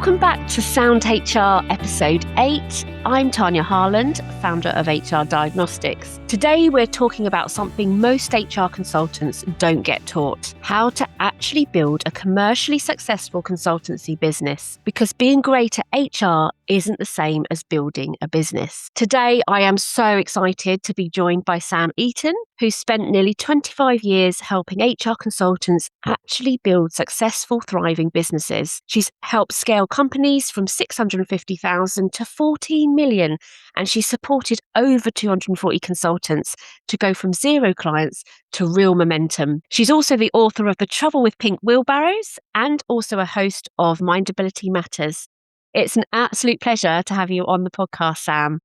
Welcome back to Sound HR episode 8. I'm Tania Harland, founder of HR Diagnostics. Today we're talking about something most HR consultants don't get taught: how to actually build a commercially successful consultancy business. Because being great at HR isn't the same as building a business. Today I am so excited to be joined by Sam Eaton, who spent nearly 25 years helping HR consultants actually build successful, thriving businesses. She's helped scale companies from 650,000 to 14 million, and she supported over 240 consultants to go from 0 clients to real momentum. She's also the author of The Trouble with Pink Wheelbarrows and also a host of MindAbility Matters. It's an absolute pleasure to have you on the podcast, Sam.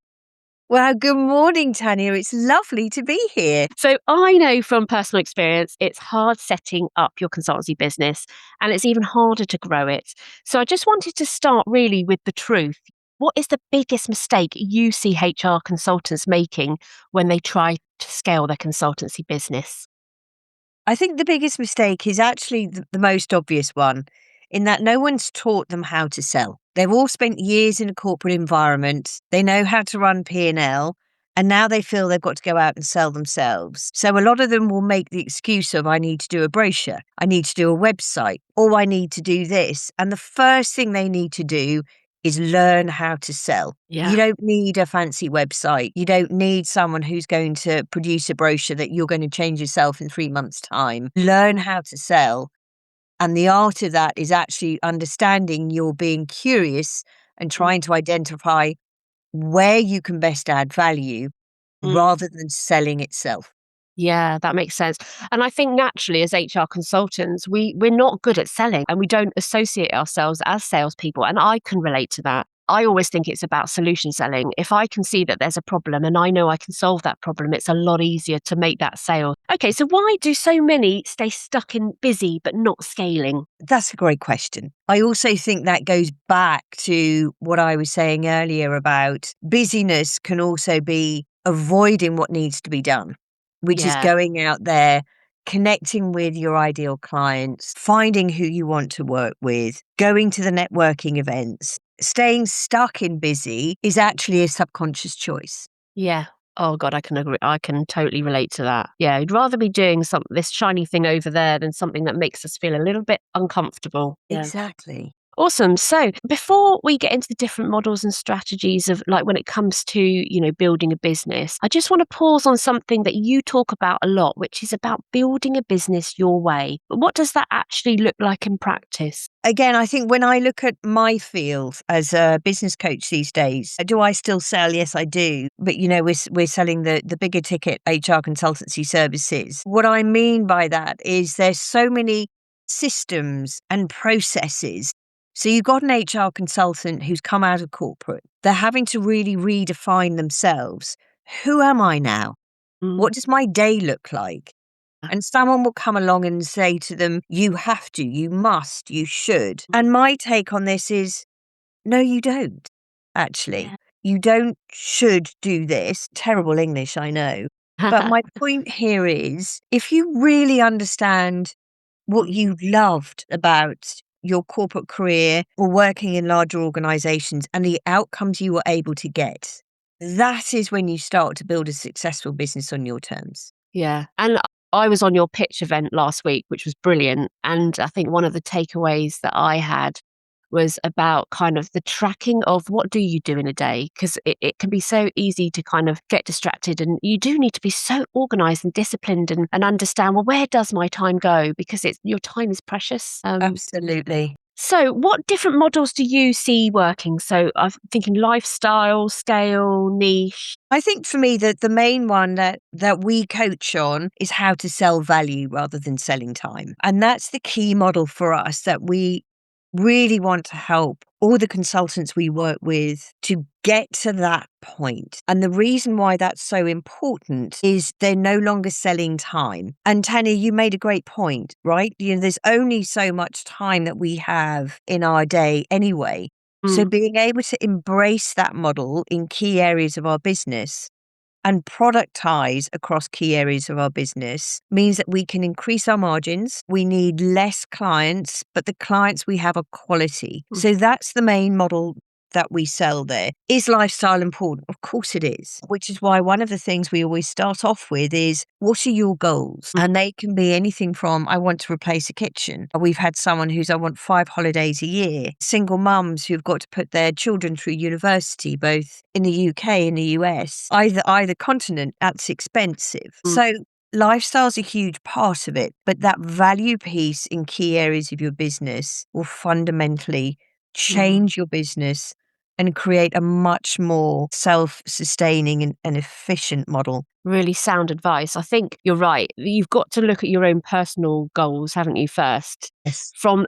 Well, good morning, Tania. It's lovely to be here. So I know from personal experience, it's hard setting up your consultancy business, and it's even harder to grow it. So I just wanted to start really with the truth. What is the biggest mistake you see HR consultants making when they try to scale their consultancy business? I think the biggest mistake is actually the most obvious one, in that no one's taught them how to sell. They've all spent years in a corporate environment. They know how to run P&L, and now they feel they've got to go out and sell themselves. So a lot of them will make the excuse of, I need to do a brochure, I need to do a website, or I need to do this. And the first thing they need to do is learn how to sell. Yeah. You don't need a fancy website. You don't need someone who's going to produce a brochure that you're going to change yourself in 3 months' time. Learn how to sell. And the art of that is actually understanding you're being curious and trying to identify where you can best add value rather than selling itself. Yeah, that makes sense. And I think naturally as HR consultants, we're not good at selling and we don't associate ourselves as salespeople. And I can relate to that. I always think it's about solution selling. If I can see that there's a problem and I know I can solve that problem, it's a lot easier to make that sale. Okay, so why do so many stay stuck in busy but not scaling? That's a great question. I also think that goes back to what I was saying earlier about busyness can also be avoiding what needs to be done, which is going out there, connecting with your ideal clients, finding who you want to work with, going to the networking events. Staying stuck in busy is actually a subconscious choice. Yeah. Oh God, I can agree. I can totally relate to that. Yeah, I'd rather be doing this shiny thing over there than something that makes us feel a little bit uncomfortable. Yeah. Exactly. Awesome. So before we get into the different models and strategies of like when it comes to, building a business, I just want to pause on something that you talk about a lot, which is about building a business your way. But what does that actually look like in practice? Again, I think when I look at my field as a business coach these days, do I still sell? Yes, I do. But, we're selling the bigger ticket HR consultancy services. What I mean by that is there's so many systems and processes. So you've got an HR consultant who's come out of corporate. They're having to really redefine themselves. Who am I now? What does my day look like? And someone will come along and say to them, you have to, you must, you should. And my take on this is, no, you don't, actually. Yeah. You don't should do this. Terrible English, I know. But my point here is, if you really understand what you loved about your corporate career or working in larger organizations and the outcomes you were able to get, that is when you start to build a successful business on your terms. Yeah. And I was on your pitch event last week, which was brilliant. And I think one of the takeaways that I had was about kind of the tracking of what do you do in a day? Because it can be so easy to kind of get distracted, and you do need to be so organized and disciplined and understand, well, where does my time go? Because your time is precious. Absolutely. So what different models do you see working? So I'm thinking lifestyle, scale, niche. I think for me that the main one that we coach on is how to sell value rather than selling time. And that's the key model for us that we really want to help all the consultants we work with to get to that point. And the reason why that's so important is they're no longer selling time. And Tania, you made a great point, right? There's only so much time that we have in our day anyway. So being able to embrace that model in key areas of our business and productize across key areas of our business means that we can increase our margins. We need less clients, but the clients we have are quality. So that's the main model that we sell there. Is lifestyle important? Of course it is, which is why one of the things we always start off with is, what are your goals? And they can be anything from, I want to replace a kitchen. We've had someone who's, I want 5 holidays a year. Single mums who've got to put their children through university, both in the UK and the US. Either continent, that's expensive. So lifestyle's a huge part of it, but that value piece in key areas of your business will fundamentally change your business and create a much more self-sustaining and efficient model. Really sound advice. I think you're right. You've got to look at your own personal goals, haven't you, first? Yes. From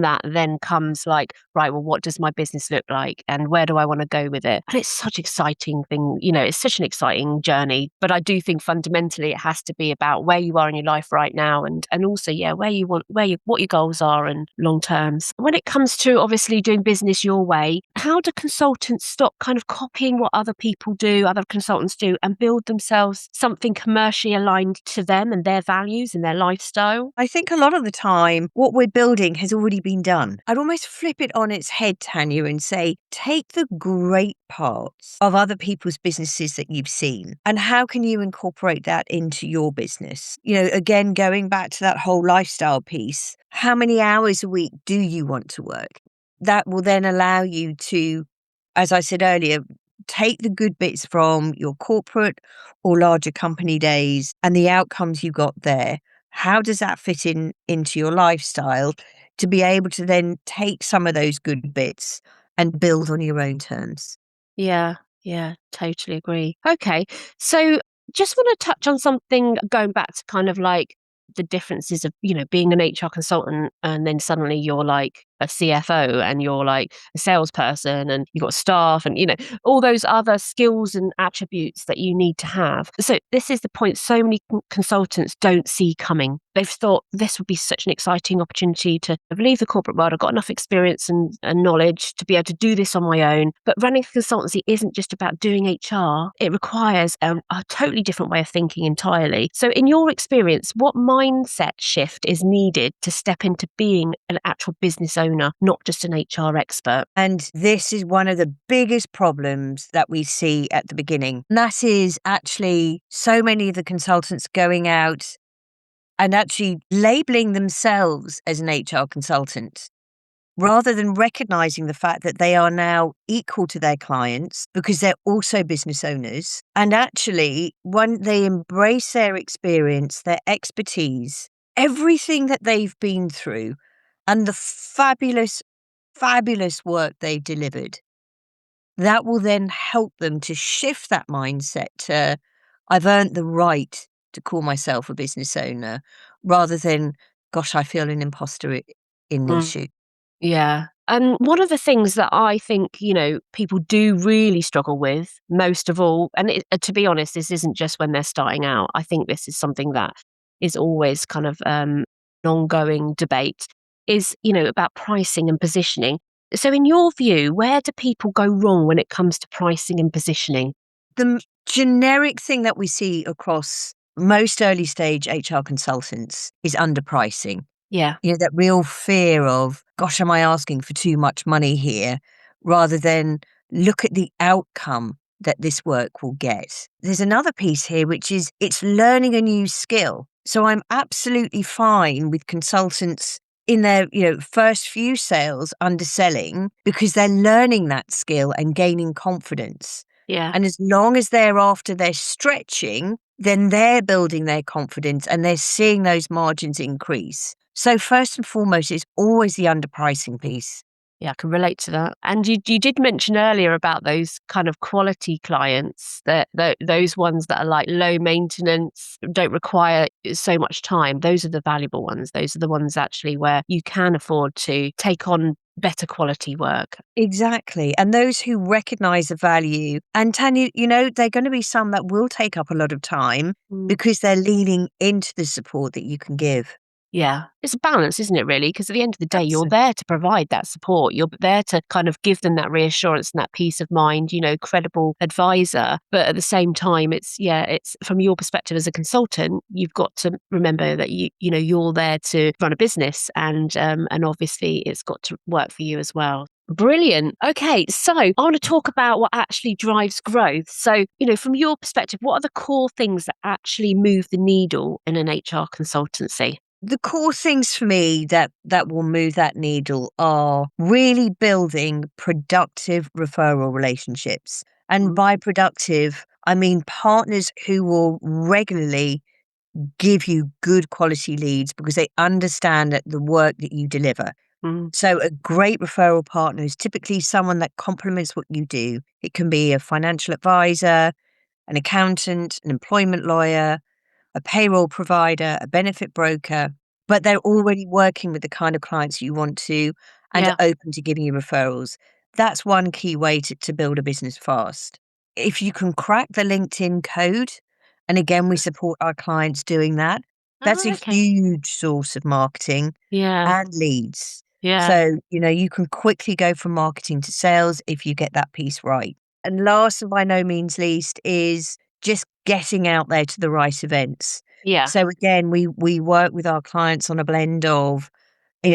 that then comes like, right, well, what does my business look like and where do I want to go with it? And it's such an exciting thing, it's such an exciting journey. But I do think fundamentally it has to be about where you are in your life right now and also, what your goals are and long terms. When it comes to obviously doing business your way, how do consultants stop kind of copying what other people do, other consultants do, and build themselves something commercially aligned to them and their values and their lifestyle? I think a lot of the time, what we're building has already been done. I'd almost flip it on its head, Tanya, and say, take the great parts of other people's businesses that you've seen, and how can you incorporate that into your business? Again, going back to that whole lifestyle piece, how many hours a week do you want to work? That will then allow you to, as I said earlier, take the good bits from your corporate or larger company days and the outcomes you got there. How does that fit into your lifestyle to be able to then take some of those good bits and build on your own terms? Yeah, totally agree. Okay, so just want to touch on something going back to kind of like the differences of, being an HR consultant and then suddenly you're like a CFO and you're like a salesperson and you've got staff and, all those other skills and attributes that you need to have. So this is the point so many consultants don't see coming. They've thought this would be such an exciting opportunity to leave the corporate world. I've got enough experience and knowledge to be able to do this on my own. But running a consultancy isn't just about doing HR. It requires a totally different way of thinking entirely. So in your experience, what mindset shift is needed to step into being an actual business owner, not just an HR expert? And this is one of the biggest problems that we see at the beginning. And that is actually so many of the consultants going out and actually labeling themselves as an HR consultant, rather than recognizing the fact that they are now equal to their clients because they're also business owners. And actually, when they embrace their experience, their expertise, everything that they've been through, and the fabulous, fabulous work they've delivered, that will then help them to shift that mindset to, I've earned the right to call myself a business owner, rather than, gosh, I feel an imposter in these shoes. Yeah. And one of the things that I think, people do really struggle with most of all, and to be honest, this isn't just when they're starting out. I think this is something that is always kind of an ongoing debate, is, about pricing and positioning. So in your view, where do people go wrong when it comes to pricing and positioning? The generic thing that we see across most early stage HR consultants is underpricing. Yeah. That real fear of, gosh, am I asking for too much money here? Rather than look at the outcome that this work will get. There's another piece here, which is it's learning a new skill. So I'm absolutely fine with consultants in their first few sales underselling, because they're learning that skill and gaining confidence. Yeah. And as long as thereafter they're stretching, then they're building their confidence and they're seeing those margins increase. So first and foremost, it's always the underpricing piece. Yeah, I can relate to that. And you did mention earlier about those kind of quality clients, that those ones that are like low maintenance, don't require so much time. Those are the valuable ones. Those are the ones actually where you can afford to take on better quality work. Exactly. And those who recognize the value. And Tanya, there are going to be some that will take up a lot of time because they're leaning into the support that you can give. Yeah. It's a balance, isn't it, really? Because at the end of the day, you're Absolutely. there to provide that support. You're there to kind of give them that reassurance and that peace of mind, credible advisor. But at the same time, it's from your perspective as a consultant, you've got to remember that you're there to run a business, and obviously it's got to work for you as well. Brilliant. Okay, so I want to talk about what actually drives growth. So, from your perspective, what are the core things that actually move the needle in an HR consultancy? The core things for me that will move that needle are really building productive referral relationships. And Mm, by productive, I mean partners who will regularly give you good quality leads because they understand that the work that you deliver. mm, So a great referral partner is typically someone that complements what you do. It can be a financial advisor, an accountant, an employment lawyer, a payroll provider, a benefit broker, but they're already working with the kind of clients you want to and yeah. are open to giving you referrals. That's one key way to build a business fast. If you can crack the LinkedIn code, and again, we support our clients doing that, that's Oh, a okay. huge source of marketing Yeah. and leads. Yeah. So, you can quickly go from marketing to sales if you get that piece right. And last and by no means least is just getting out there to the right events. Yeah. So again, we work with our clients on a blend of,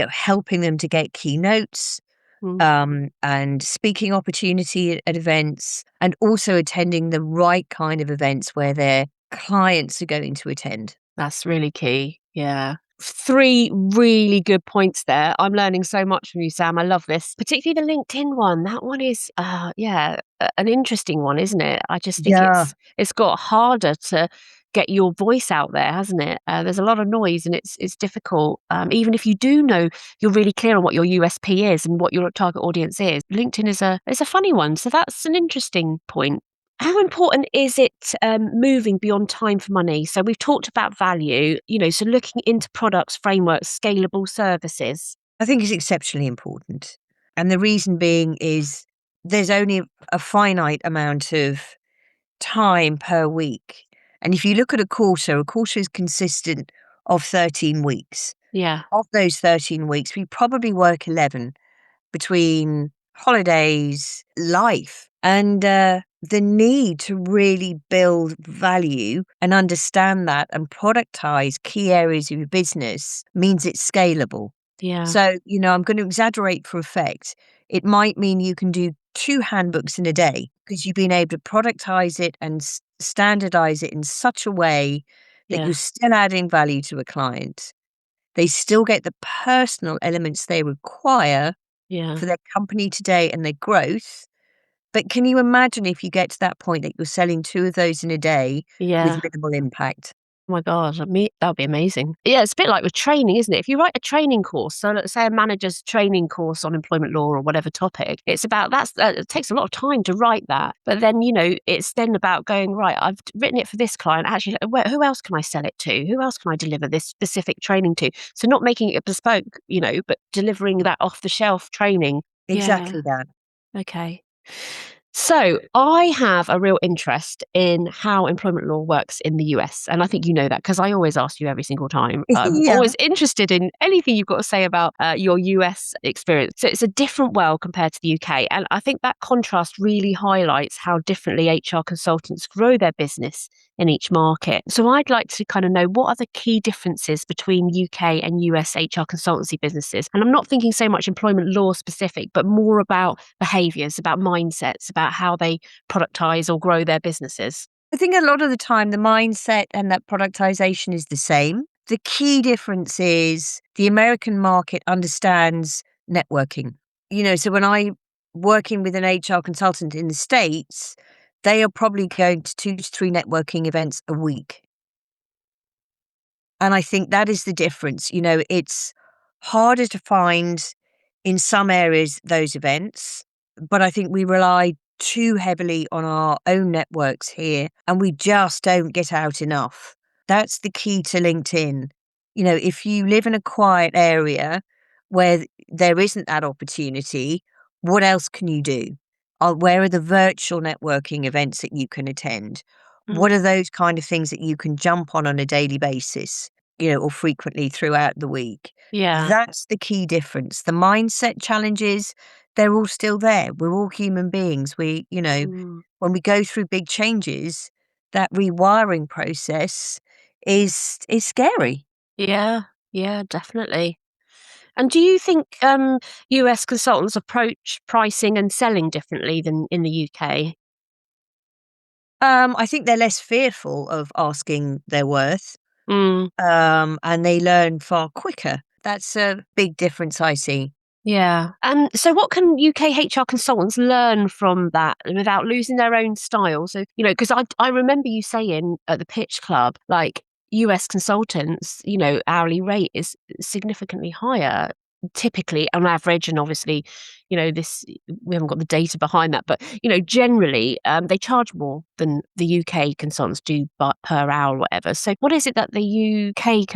helping them to get keynotes, Mm. and speaking opportunity at events, and also attending the right kind of events where their clients are going to attend. That's really key. Yeah. Three really good points there. I'm learning so much from you, Sam. I love this, particularly the LinkedIn one. That one is, an interesting one, isn't it? I just think Yeah. it's got harder to get your voice out there, hasn't it? There's a lot of noise, and it's difficult. Even if you do know you're really clear on what your USP is and what your target audience is, LinkedIn is a funny one. So that's an interesting point. How important is it moving beyond time for money? So we've talked about value, so looking into products, frameworks, scalable services. I think it's exceptionally important. And the reason being is there's only a finite amount of time per week. And if you look at a quarter is consistent of 13 weeks. Yeah, Of those 13 weeks, we probably work 11 between holidays, life, and the need to really build value and understand that and productize key areas of your business means it's scalable. yeah, So, I'm going to exaggerate for effect. It might mean you can do 2 handbooks in a day because you've been able to productize it and standardize it in such a way that yeah, you're still adding value to a client. They still get the personal elements they require yeah, for their company today and their growth. But can you imagine if you get to that point that you're selling 2 of those in a day with yeah. minimal impact? Oh my God, that would be amazing. Yeah, it's a bit like with training, isn't it? If you write a training course, so let's say a manager's training course on employment law or whatever topic, it's about it takes a lot of time to write that. But then, it's then about going, right, I've written it for this client. Actually, who else can I sell it to? Who else can I deliver this specific training to? So not making it bespoke, but delivering that off the shelf training. Yeah. Exactly that. Okay. So, I have a real interest in how employment law works in the US. And I think you know that because I always ask you every single time. I'm Yeah. always interested in anything you've got to say about your US experience. So, it's a different world compared to the UK. And I think that contrast really highlights how differently HR consultants grow their business in each market. So, I'd like to kind of know what are the key differences between UK and US HR consultancy businesses. And I'm not thinking so much employment law specific, but more about behaviors, about mindsets, about how they productize or grow their businesses. I think a lot of the time the mindset and that productization is the same. The key difference is the American market understands networking. So when I working with an HR consultant in the States, they are probably going to 2 to 3 networking events a week. And I think that is the difference. It's harder to find in some areas those events, but I think we rely too heavily on our own networks here and we just don't get out enough. That's the key to LinkedIn. If you live in a quiet area where there isn't that opportunity, what else can you do? Where are the virtual networking events that you can attend? Mm. What are those kind of things that you can jump on a daily basis? or frequently throughout the week. Yeah. That's the key difference. The mindset challenges, they're all still there. We're all human beings. Mm. When we go through big changes, that rewiring process is scary. Yeah. Yeah, definitely. And do you think US consultants approach pricing and selling differently than in the UK? I think they're less fearful of asking their worth, Mm. and they learn far quicker. That's a big difference I see. Yeah. And so what can UK HR consultants learn from that without losing their own style? So, because I remember you saying at the pitch club, like US consultants, hourly rate is significantly higher typically on average. And obviously, this, we haven't got the data behind that, but, generally they charge more than the UK consultants do per hour or whatever. So what is it that the UK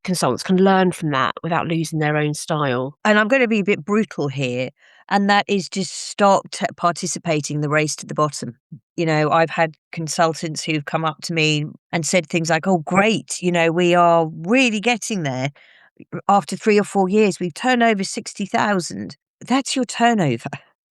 consultants can learn from that without losing their own style? And I'm going to be a bit brutal here, and that is just stop participating in the race to the bottom. I've had consultants who've come up to me and said things like, "Oh, great, we are really getting there. After 3 or 4 years, we've turned over 60,000." That's your turnover.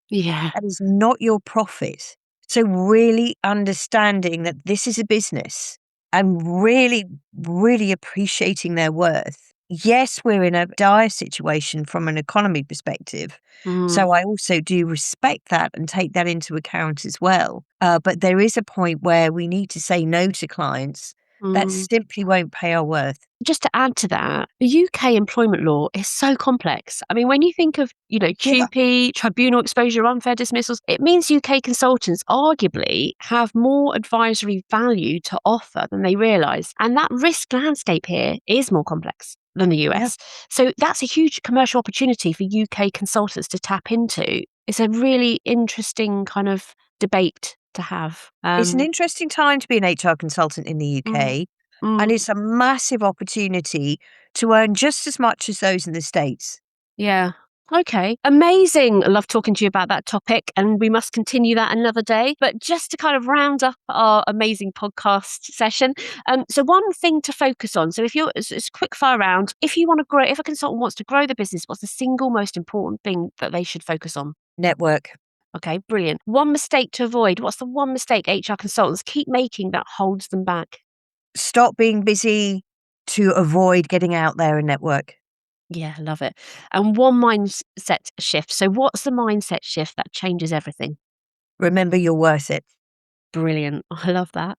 Yeah. That is not your profit. So really understanding that this is a business and really, really appreciating their worth. Yes, we're in a dire situation from an economy perspective. Mm, So I also do respect that and take that into account as well. But there is a point where we need to say no to clients that mm. simply won't pay our worth. Just to add to that, the UK employment law is so complex. I mean, when you think of, Yeah. TUPE, tribunal exposure, unfair dismissals, it means UK consultants arguably have more advisory value to offer than they realise. And that risk landscape here is more complex than the Yeah. US. So that's a huge commercial opportunity for UK consultants to tap into. It's a really interesting kind of debate to have. It's an interesting time to be an HR consultant in the Mm, UK. mm. And it's a massive opportunity to earn just as much as those in the States. Yeah. Okay. Amazing. I love talking to you about that topic, and we must continue that another day. But just to kind of round up our amazing podcast session, so one thing to focus on. So if you're, it's a quick fire round. If you want to grow, if a consultant wants to grow the business, what's the single most important thing that they should focus on? Network. Okay, brilliant. One mistake to avoid. What's the one mistake HR consultants keep making that holds them back? Stop being busy to avoid getting out there and network. Yeah, love it. And one mindset shift. So what's the mindset shift that changes everything? Remember, you're worth it. Brilliant. I love that.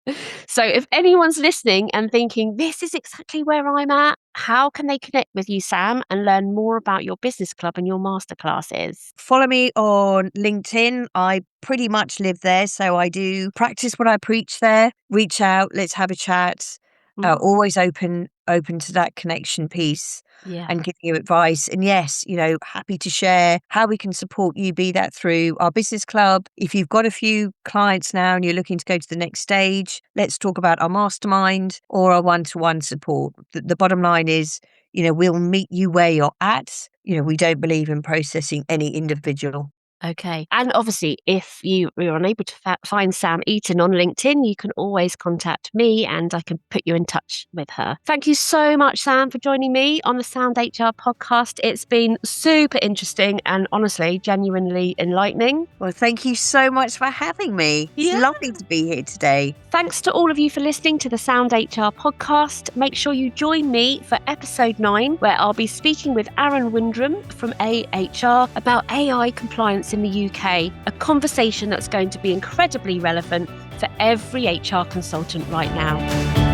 So, if anyone's listening and thinking, this is exactly where I'm at, how can they connect with you, Sam, and learn more about your business club and your masterclasses? Follow me on LinkedIn. I pretty much live there. So I do practice what I preach there. Reach out. Let's have a chat. Mhm. Always open to that connection piece Yeah. and giving you advice. And yes, happy to share how we can support you, be that through our business club. If you've got a few clients now and you're looking to go to the next stage, let's talk about our mastermind or our one-to-one support. The bottom line is, we'll meet you where you're at. We don't believe in processing any individual. Okay. And obviously, if you're unable to find Sam Eaton on LinkedIn, you can always contact me and I can put you in touch with her. Thank you so much, Sam, for joining me on the Sound HR podcast. It's been super interesting and honestly, genuinely enlightening. Well, thank you so much for having me. It's Yeah. lovely to be here today. Thanks to all of you for listening to the Sound HR podcast. Make sure you join me for episode 9, where I'll be speaking with Aaron Windram from AHR about AI compliance in the UK, a conversation that's going to be incredibly relevant for every HR consultant right now.